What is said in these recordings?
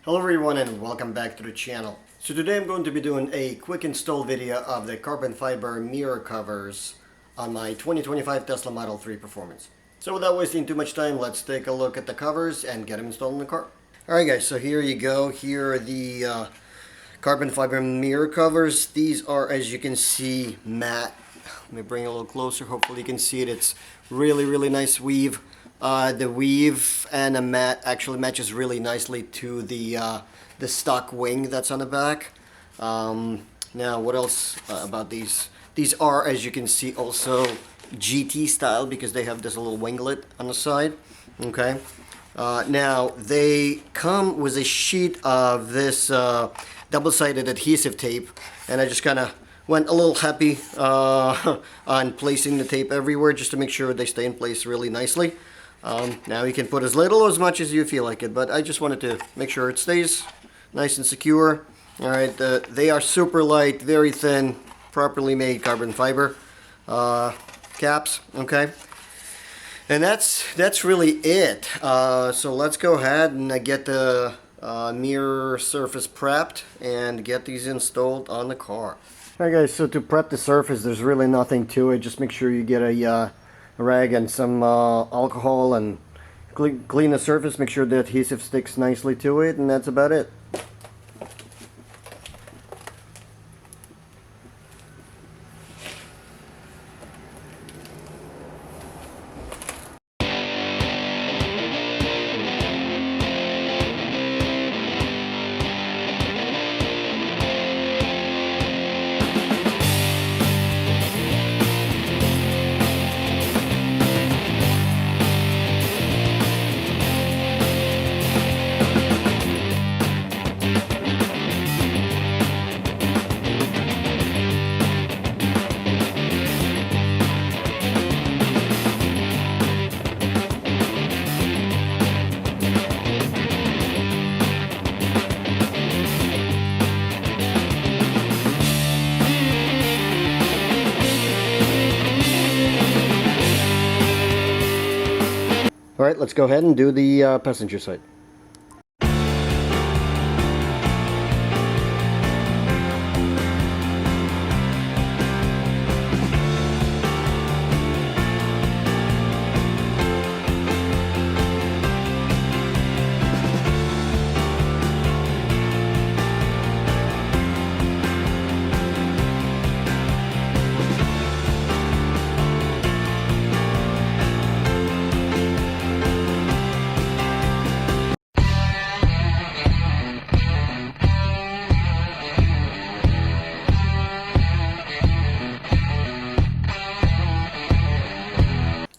Hello everyone and welcome back to the channel. So today I'm going to be doing a quick install video of the carbon fiber mirror covers on my 2025 Tesla Model 3 Performance. So without wasting too much time, let's take a look at the covers and get them installed in the car. Alright guys, so here you go. Here are the carbon fiber mirror covers. These are, as you can see, matte. Let me bring it a little closer. Hopefully you can see it. It's really nice weave. The weave and the matte actually matches really nicely to the stock wing that's on the back. Now what else about these? These are, as you can see, also GT style because they have this little winglet on the side. Okay. Now they come with a sheet of this double-sided adhesive tape, and I just kind of went a little happy on placing the tape everywhere just to make sure they stay in place really nicely. Now you can put as little or as much as you feel like it, but I just wanted to make sure it stays nice and secure. Alright, they are super light, very thin, properly made carbon fiber caps, okay? And that's really it. So let's go ahead and get the mirror surface prepped and get these installed on the car. Alright guys, so to prep the surface, there's really nothing to it. Just make sure you get a rag and some alcohol and clean the surface, make sure the adhesive sticks nicely to it, and that's about it. Alright, let's go ahead and do the passenger side.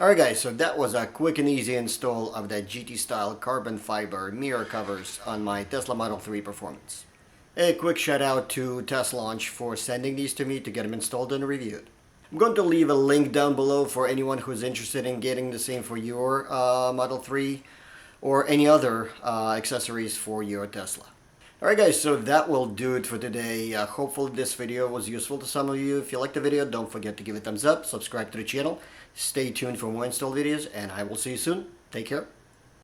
Alright guys, so that was a quick and easy install of the GT style carbon fiber mirror covers on my Tesla Model 3 Performance. A quick shout out to Teslaunch for sending these to me to get them installed and reviewed. I'm going to leave a link down below for anyone who's interested in getting the same for your Model 3 or any other accessories for your Tesla. Alright guys, so that will do it for today. Hopefully this video was useful to some of you. If you liked the video, don't forget to give it a thumbs up, subscribe to the channel, stay tuned for more install videos, and I will see you soon. Take care.